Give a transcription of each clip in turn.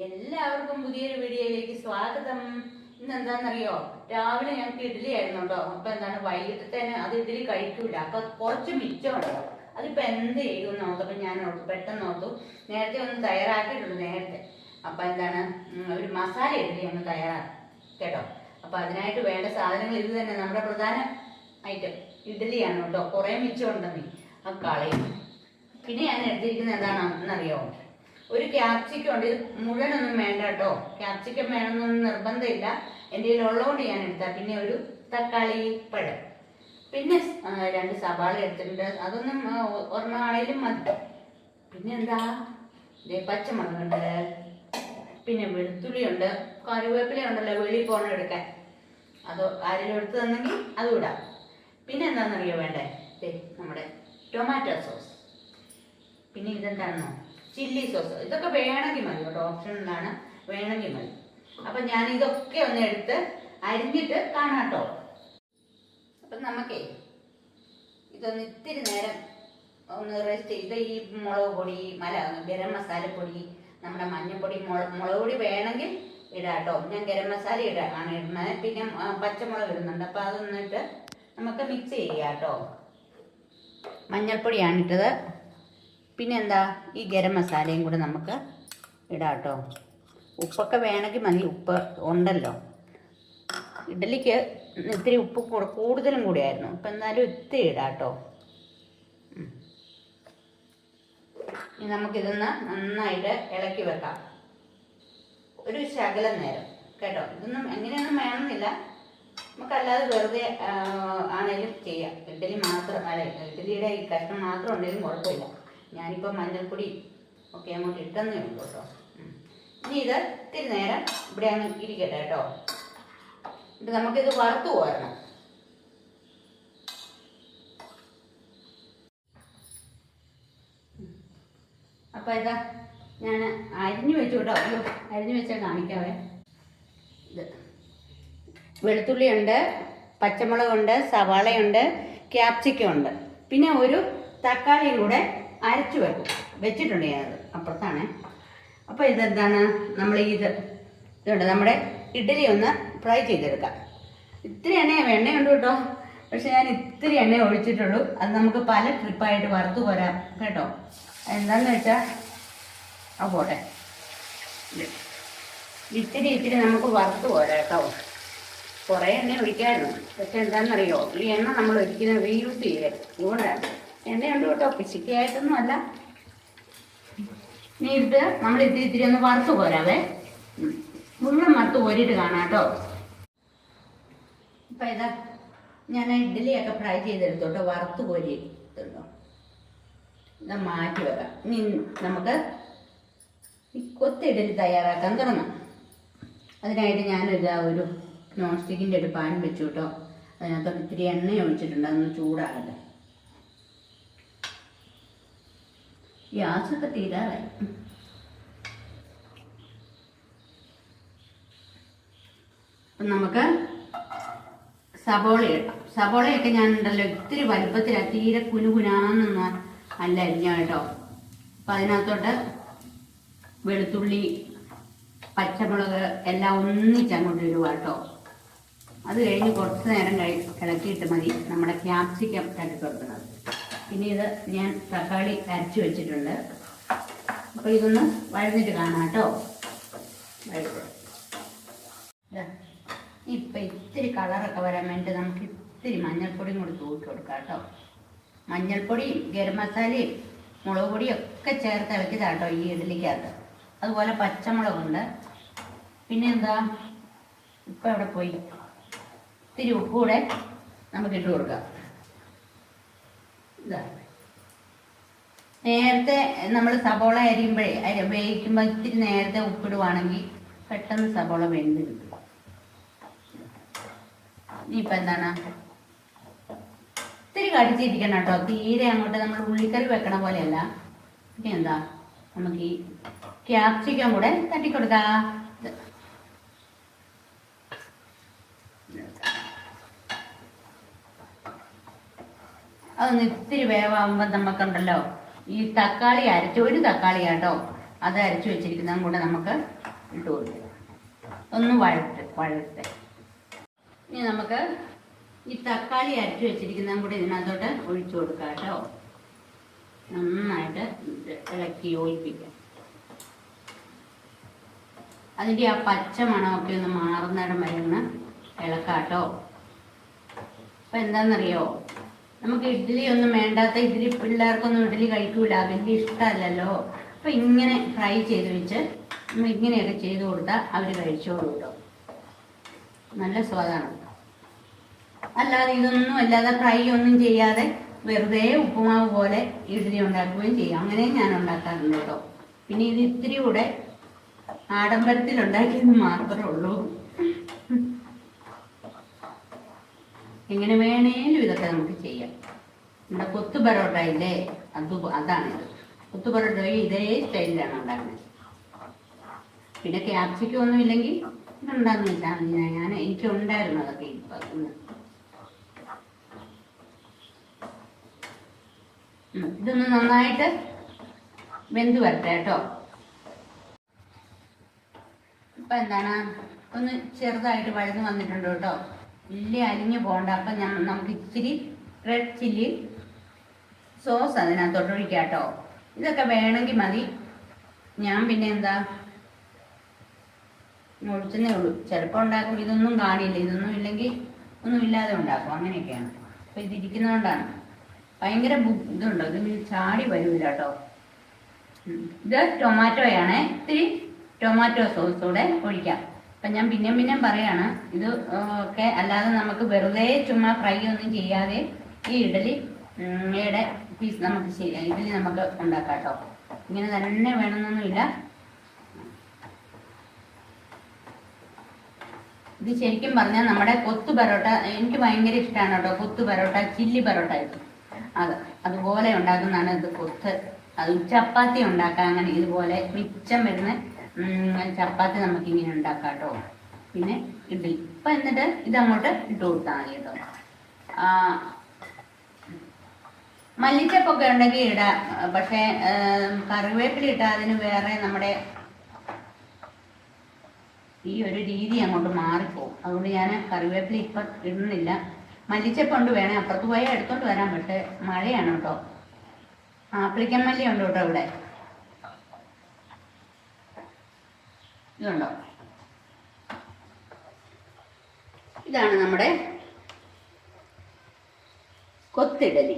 എല്ലാവർക്കും പുതിയൊരു വീഡിയോയിലേക്ക് സ്വാഗതം. ഇന്ന് എന്താണെന്നറിയോ, രാവിലെ ഞങ്ങൾക്ക് ഇഡ്ഡലി ആയിരുന്നു കേട്ടോ. അപ്പൊ എന്താണ് വൈകിട്ടത്തേന് അത് ഇഡ്ഡലി കഴിക്കൂല, അപ്പൊ കുറച്ച് മിച്ചമുണ്ട്. അതിപ്പോ എന്ത് ചെയ്യുമെന്ന് ഓർത്തപ്പോ ഞാൻ ഓർത്തു, പെട്ടെന്ന് ഓർത്തു, നേരത്തെ ഒന്ന് തയ്യാറാക്കിയിട്ടുള്ളൂ നേരത്തെ. അപ്പൊ എന്താണ് ഒരു മസാല ഇഡ്ഡലി ഒന്ന് തയ്യാറാക്കി കേട്ടോ. അപ്പൊ അതിനായിട്ട് വേണ്ട സാധനങ്ങൾ ഇത് തന്നെ, നമ്മുടെ പ്രധാന ഐറ്റം ഇഡ്ഡലിയാണ് കേട്ടോ. കുറെ മിച്ചമുണ്ടെന്നേ ആ കളയും. പിന്നെ ഞാൻ എടുത്തിരിക്കുന്നത് എന്താണെന്നറിയോ, ഒരു ക്യാപ്സിക്കം ഉണ്ട്. ഇത് മുഴുവനൊന്നും വേണ്ട കേട്ടോ, ക്യാപ്സിക്കം വേണമെന്നൊന്നും നിർബന്ധമില്ല. എൻ്റെ കയ്യിൽ ഉള്ളതുകൊണ്ട് ഞാൻ എടുത്താ. പിന്നെ ഒരു തക്കാളി പഴം, പിന്നെ 2 സവാള എടുത്തിട്ടുണ്ട്. അതൊന്നും ഒരെണ്ണമാണേലും മതി. പിന്നെ എന്താ, പച്ചമുളകുണ്ട്, പിന്നെ വെളുത്തുള്ളിയുണ്ട്, കറിവേപ്പില ഉണ്ടല്ലോ വെളിയിൽ പോകണം എടുക്കാൻ, അത് ആരെങ്കിലും എടുത്ത് തന്നെങ്കിൽ അതും ഇടാം. പിന്നെ എന്താണെന്നറിയോ വേണ്ടേ, നമ്മുടെ ടൊമാറ്റോ സോസ്, പിന്നെ ഇതെന്താണെന്നോ ചില്ലി സോസ്. ഇതൊക്കെ വേണമെങ്കിൽ മതി കേട്ടോ, ഓപ്ഷനിലാണ്, വേണമെങ്കിൽ മതി. അപ്പം ഞാൻ ഇതൊക്കെ ഒന്ന് എടുത്ത് അരിഞ്ഞിട്ട് കാണാം കേട്ടോ. അപ്പം നമുക്കേ ഇതൊന്ന് ഇത്തിരി നേരം ഒന്ന് റെസ്റ്റ് ചെയ്ത് ഈ മുളക് പൊടി, ഗരം മസാലപ്പൊടി, നമ്മുടെ മഞ്ഞൾപ്പൊടി, മുളക് പൊടി വേണമെങ്കിൽ ഇടാം കേട്ടോ. ഞാൻ ഗരം മസാല ആണ് ഇടുന്നത്. പിന്നെ പച്ചമുളക് ഇടുന്നുണ്ട്. അപ്പം അതൊന്നിട്ട് നമുക്ക് മിക്സ് ചെയ്യാം കേട്ടോ. മഞ്ഞൾപ്പൊടിയാണ് ഇട്ടത്. പിന്നെ എന്താ, ഈ ഗരം മസാലയും കൂടെ നമുക്ക് ഇടാം കേട്ടോ. ഉപ്പൊക്കെ വേണമെങ്കിൽ മതി, ഉപ്പ് ഉണ്ടല്ലോ. ഇഡ്ഡലിക്ക് ഇത്തിരി ഉപ്പ് കൂടുതലും കൂടിയായിരുന്നു. അപ്പം എന്നാലും ഇത്തിരി ഇടാം കേട്ടോ. ഇനി നമുക്കിതൊന്ന് നന്നായിട്ട് ഇളക്കി വെക്കാം ഒരു ശകലം നേരം കേട്ടോ. ഇതൊന്നും എങ്ങനെയൊന്നും വേണമെന്നില്ല, നമുക്കല്ലാതെ വെറുതെ ആണെങ്കിലും ചെയ്യാം. ഇഡ്ഡലി മാത്രം അല്ല, ഇഡ്ഡലിയുടെ ഈ കഷ്ണം മാത്രം ഉണ്ടെങ്കിലും കുഴപ്പമില്ല. ഞാനിപ്പോൾ മഞ്ഞൾപ്പൊടി ഒക്കെ അങ്ങോട്ട് ഇട്ടെന്നേ ഉള്ളൂ കേട്ടോ. ഇനി ഇത് ഇത്തിരി നേരം ഇവിടെ അങ്ങ് ഇരിക്കട്ടെ കേട്ടോ. ഇത് നമുക്കിത് വറുത്ത് പോരണം. അപ്പം ഇതാ ഞാൻ അരിഞ്ഞു വെച്ചു കേട്ടോ. അരിഞ്ഞു വെച്ചാൽ കാണിക്കാവേ. ഇത് വെളുത്തുള്ളിയുണ്ട്, പച്ചമുളകുണ്ട്, സവാളയുണ്ട്, ക്യാപ്സിക്കം ഉണ്ട്, പിന്നെ ഒരു തക്കാളിയും കൂടെ അരച്ചു വെച്ചിട്ടുണ്ട് ഞാനത് അപ്പുറത്താണ്. അപ്പോൾ ഇതെന്താണ്, നമ്മൾ ഇതുണ്ട് നമ്മുടെ ഇഡ്ഡലി ഒന്ന് ഫ്രൈ ചെയ്തെടുക്കാം. ഇത്തിരി എണ്ണയുണ്ട് കേട്ടോ, പക്ഷെ ഞാൻ ഇത്തിരി എണ്ണ ഒഴിച്ചിട്ടുള്ളൂ. അത് നമുക്ക് പല ട്രിപ്പായിട്ട് വറുത്ത് പോരാം കേട്ടോ. എന്താണെന്ന് വെച്ചാൽ പോട്ടെ, ഇത്തിരി നമുക്ക് വറുത്ത് പോരാം കേട്ടോ. കുറേ എണ്ണ ഒഴിക്കായിരുന്നു, പക്ഷെ എന്താണെന്നറിയോ, ഈ എണ്ണ നമ്മൾ ഒരിക്കലും റീയൂസ് ചെയ്യരുത്. അതുകൊണ്ടാണ് എണ്ണയുണ്ട് കേട്ടോ, പിശുക്കിയായിട്ടൊന്നും അല്ല. ഇനി ഇത് നമ്മൾ ഇത്തിരി ഒന്ന് വറുത്ത് പോരാവേ. മുഴുവൻ വറുത്ത് പോരിട്ട് കാണാം കേട്ടോ. ഇപ്പം ഇതാ ഞാൻ ഇഡ്ഡലിയൊക്കെ ഫ്രൈ ചെയ്തെടുത്തോട്ടോ, വറുത്ത് പോരി എടുത്തുണ്ടോ. ഇതാ മാറ്റി വെക്കാം. ഇനി നമുക്ക് ഈ കൊത്തി ഇഡ്ഡലി തയ്യാറാക്കാൻ തുടങ്ങാം. അതിനായിട്ട് ഞാനിതാ ഒരു നോൺ സ്റ്റിക്കിൻ്റെ ഒരു പാൻ വെച്ചു കേട്ടോ. അതിനകത്ത് ഇത്തിരി എണ്ണ ഒഴിച്ചിട്ടുണ്ട്, അതൊന്ന് ചൂടാകട്ടെ. ഗ്യാസൊക്കെ തീരാറായി. അപ്പം നമുക്ക് സബോള ഇടാം. സബോളയൊക്കെ ഞാനുണ്ടല്ലോ ഇത്തിരി വലുപ്പത്തിലാണ്, തീരെ കുനുകുനാന്നൊന്നും അല്ല അരിഞ്ഞ കേട്ടോ. അപ്പം അതിനകത്തോട്ട് വെളുത്തുള്ളി, പച്ചമുളക് എല്ലാം ഒന്നിച്ചങ്ങോട്ട് ഇടുക കേട്ടോ. അത് കഴിഞ്ഞ് കുറച്ച് നേരം ഇളക്കിയിട്ട് മതി നമ്മുടെ ക്യാപ്സിക്കം ഇട്ട് കൊടുക്കുന്നത്. പിന്നെ ഇത് ഞാൻ തക്കാളി അരച്ച് വെച്ചിട്ടുണ്ട്. അപ്പോൾ ഇതൊന്ന് വഴന്നിട്ട് കാണാം കേട്ടോ. ഇപ്പം ഇത്തിരി കളറൊക്കെ വരാൻ വേണ്ടി നമുക്ക് ഇത്തിരി മഞ്ഞൾപ്പൊടിയും കൂടി തൂക്കി കൊടുക്കാം കേട്ടോ. മഞ്ഞൾപ്പൊടിയും ഗരം മസാലയും മുളക് പൊടിയും ഒക്കെ ചേർത്ത് ഇളക്കിയതാണ് കേട്ടോ ഈ ഇഡ്ഡലിക്കകത്ത്. അതുപോലെ പച്ചമുളകുണ്ട്. പിന്നെ എന്താ, ഇപ്പം അവിടെ പോയി ഇത്തിരി ഉപ്പ് കൂടെ നമുക്ക് ഇട്ട് കൊടുക്കാം. ഇതാ നേരത്തെ നമ്മൾ സബോള വേവിക്കുമ്പോൾ ഇത്തിരി നേരത്തെ ഉപ്പിടുവാണെങ്കിൽ പെട്ടെന്ന് സബോള വെന്ത് കിട്ടും. ഇനിയിപ്പോൾ എന്താണ്, ഇത്തിരി കടിച്ചിരിക്കണം കേട്ടോ, തീരെ അങ്ങോട്ട് നമ്മൾ ഉള്ളിക്കറി വെക്കണ പോലെയല്ല. പിന്നെ എന്താ, നമുക്ക് ഈ ക്യാപ്സിക്കം കൂടെ തട്ടിക്കൊടുക്കാം. അതൊന്ന് ഇത്തിരി വേവാകുമ്പോൾ നമുക്കുണ്ടല്ലോ ഈ തക്കാളി ഒരു തക്കാളി കേട്ടോ, അത് അരച്ചു വെച്ചിരിക്കുന്നതും കൂടെ നമുക്ക് ഇട്ട് കൊടുക്കുക. ഒന്ന് വഴട്ടെ. ഇനി നമുക്ക് ഈ തക്കാളി അരച്ച് വെച്ചിരിക്കുന്നതും കൂടി ഇതിനകത്തോട്ട് ഒഴിച്ചു കൊടുക്കാം കേട്ടോ. നന്നായിട്ട് ഇളക്കി യോജിപ്പിക്കാം. അതിൻ്റെ ആ പച്ച മണമൊക്കെ ഒന്ന് മാറുന്നിടം വരെ ഒന്ന് ഇളക്കാട്ടോ. അപ്പം എന്താണെന്നറിയോ, നമുക്ക് ഇഡ്ഡലി ഒന്നും വേണ്ടാത്ത ഇഡ്ഡലി, പിള്ളേർക്കൊന്നും ഇഡ്ഡലി കഴിക്കൂല, വലിയ ഇഷ്ടമല്ലല്ലോ. അപ്പം ഇങ്ങനെ ഫ്രൈ ചെയ്ത് വെച്ച് നമ്മൾ ഇങ്ങനെയൊക്കെ ചെയ്ത് കൊടുത്താൽ അവർ കഴിച്ചോളൂ കേട്ടോ. നല്ല സ്വാദാണ്. അല്ലാതെ ഇതൊന്നും അല്ലാതെ ഫ്രൈ ഒന്നും ചെയ്യാതെ വെറുതെ ഉപ്പുമാവ് പോലെ ഇഡ്ഡലി ഉണ്ടാക്കുകയും ചെയ്യാം. അങ്ങനെയും ഞാൻ ഉണ്ടാക്കാറുണ്ട് കേട്ടോ. പിന്നെ ഇത് ഇത്തിരി കൂടെ ആഡംബരത്തിൽ ഉണ്ടാക്കിയെന്ന് മാത്രമേ ഉള്ളൂ. എങ്ങനെ വേണേലും ഇതൊക്കെ നമുക്ക് ചെയ്യാം. നമ്മുടെ കൊത്തു പൊറോട്ട ഇല്ലേ, അതാണിത്. കൊത്തു പൊറോട്ടയും ഇതേ സ്റ്റൈലിലാണ് ഉണ്ടാക്കുന്നത്. പിന്നെ ക്യാപ്സിക്കം ഒന്നും ഇല്ലെങ്കിൽ ഉണ്ടാകുന്നില്ല. എനിക്ക് ഉണ്ടായിരുന്നു അതൊക്കെ. ഇപ്പം ഇതൊന്ന് നന്നായിട്ട് വെന്ത് വരട്ടെ കേട്ടോ. ഇപ്പം എന്താണ്, ഒന്ന് ചെറുതായിട്ട് വഴന്ന് വന്നിട്ടുണ്ട് കേട്ടോ. വലിയ അരിഞ്ഞു പോകണ്ട. അപ്പം നമുക്ക് ഇച്ചിരി റെഡ് ചില്ലി സോസ് അതിനകത്തോട്ട് ഒഴിക്കാം കേട്ടോ. ഇതൊക്കെ വേണമെങ്കിൽ മതി. ഞാൻ പിന്നെ എന്താ ഒഴിച്ചെന്നേ ഉള്ളൂ. ചിലപ്പോൾ ഉണ്ടാക്കും, ഇതൊന്നും കാണില്ല. ഇതൊന്നും ഇല്ലെങ്കിൽ ഒന്നും ഇല്ലാതെ ഉണ്ടാക്കും. അങ്ങനെയൊക്കെയാണ്. അപ്പം ഇതിരിക്കുന്നതുകൊണ്ടാണ്. ഭയങ്കര ഇതുണ്ടോ, ഇത് ചാടി വരില്ല കേട്ടോ. ഇത് ടൊമാറ്റോയാണ്. ഇത്തിരി ടൊമാറ്റോ സോസ് കൂടെ ഒഴിക്കാം. അപ്പം ഞാൻ പിന്നെയും പറയാണ്, ഇത് ഒക്കെ അല്ലാതെ നമുക്ക് വെറുതെ ചുമ്മാ ഫ്രൈ ഒന്നും ചെയ്യാതെ ഈ ഇഡലിയുടെ പീസ് നമുക്ക് ഇഡലി നമുക്ക് ഉണ്ടാക്കാം കേട്ടോ. ഇങ്ങനെ തന്നെ വേണമെന്നൊന്നുമില്ല. ഇത് ശരിക്കും പറഞ്ഞാൽ നമ്മുടെ കൊത്തു പൊറോട്ട എനിക്ക് ഭയങ്കര ഇഷ്ടമാണ് കേട്ടോ. കൊത്തു പൊറോട്ട, ചില്ലി പൊറോട്ട അതുപോലെ ഉണ്ടാക്കുന്നതാണ് ഇത് കൊത്ത്. അത് ചപ്പാത്തി ഉണ്ടാക്കാം. അങ്ങനെ ഇതുപോലെ മിച്ചം വരുന്ന ചപ്പാത്തി നമുക്കിങ്ങനെ ഉണ്ടാക്കാം കേട്ടോ. പിന്നെ ഇഡ്ഡലി. അപ്പം എന്നിട്ട് ഇതങ്ങോട്ട് ഇട്ട് കൊടുത്താൽ മതി കേട്ടോ. മല്ലിച്ചപ്പൊക്കെ ഉണ്ടെങ്കിൽ ഇടാം. പക്ഷേ കറിവേപ്പില ഇട്ടാൽ അതിന് വേറെ നമ്മുടെ ഈ ഒരു രീതി അങ്ങോട്ട് മാറിപ്പോവും. അതുകൊണ്ട് ഞാൻ കറിവേപ്പില ഇപ്പം ഇടുന്നില്ല. മല്ലിച്ചപ്പുണ്ട്, വേണേ അപ്പുറത്ത് പോയാൽ എടുത്തോണ്ട് വരാം. പക്ഷേ മഴയാണ് കേട്ടോ. ആപ്ലിക്കൻ മല്ലി ഉണ്ട് കേട്ടോ ഇവിടെ. ഇതുണ്ടോ, ഇതാണ് നമ്മുടെ കൊത്തിഡലി.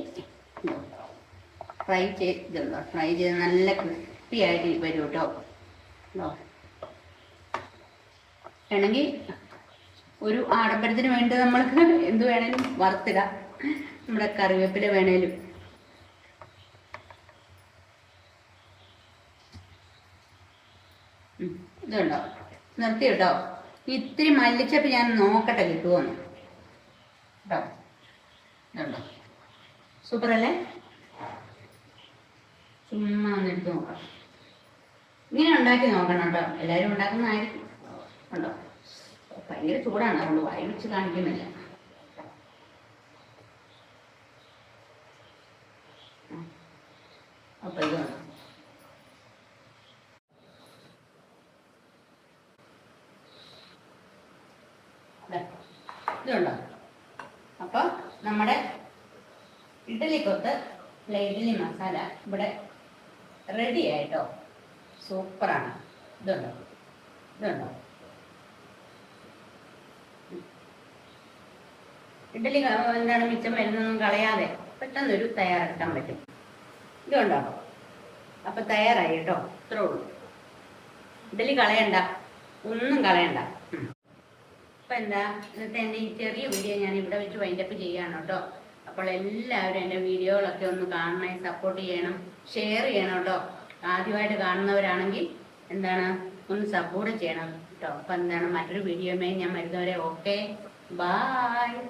ഫ്രൈ ചെയ്ത് നല്ല ക്രിസ്പി ആയിട്ട് വരും കേട്ടോ. വേണമെങ്കിൽ ഒരു ആഡംബരത്തിന് വേണ്ടി നമ്മൾക്ക് എന്ത് വേണേലും വറുത്തിടാം. നമ്മുടെ കറിവേപ്പില വേണേലും. ഇതുണ്ടോ, നിർത്തി കേട്ടോ. ഇത്തിരി മല്ലിച്ചപ്പ് ഞാൻ നോക്കട്ടെ കിട്ടുമോന്ന് കേട്ടോ. ഇതുണ്ടോ, സൂപ്പർ അല്ലേ? ചുമ്മാ ഒന്ന് എടുത്ത് നോക്കാം. ഇങ്ങനെ ഉണ്ടാക്കി നോക്കണം കേട്ടോ. എല്ലാവരും ഉണ്ടാക്കുന്നതായിരിക്കും. ഉണ്ടോ, ഭയങ്കര ചൂടാണ്, അതുകൊണ്ട് വായി വെച്ച് കാണിക്കുന്നില്ല. അപ്പൊ ഇതുണ്ടോ, ഇതുണ്ടോ. അപ്പൊ നമ്മുടെ ഇഡ്ഡലിക്കൊത്ത് ഇഡ്ഡലി മസാല ഇവിടെ റെഡി ആയിട്ടോ. സൂപ്പറാണ്. ഇതുണ്ടോ, ഇഡ്ഡലി എന്താണ് മിച്ചം വരുന്നൊന്നും കളയാതെ പെട്ടെന്നൊരു തയ്യാറാക്കാൻ പറ്റും. ഇതുണ്ടോ, അപ്പൊ തയ്യാറായി കേട്ടോ. ഇത്രേ ഉള്ളൂ. ഇഡ്ഡലി കളയണ്ട, ഒന്നും കളയണ്ട. അപ്പൊ എന്താ, ഇന്നത്തെ എൻ്റെ ഈ ചെറിയ വീഡിയോ ഞാൻ ഇവിടെ വെച്ച് വൈൻഡപ്പ് ചെയ്യാണ് കേട്ടോ. അപ്പോൾ എല്ലാവരും എൻ്റെ വീഡിയോകളൊക്കെ ഒന്ന് കാണണേ, സപ്പോർട്ട് ചെയ്യണം, ഷെയർ ചെയ്യണം കേട്ടോ. ആദ്യമായിട്ട് കാണുന്നവരാണെങ്കിൽ എന്താണ് ഒന്ന് സപ്പോർട്ട് ചെയ്യണം കേട്ടോ. അപ്പം എന്താണ്, മറ്റൊരു വീഡിയോയുമായി ഞാൻ വരുന്നവരെ ഓക്കെ, ബായ്.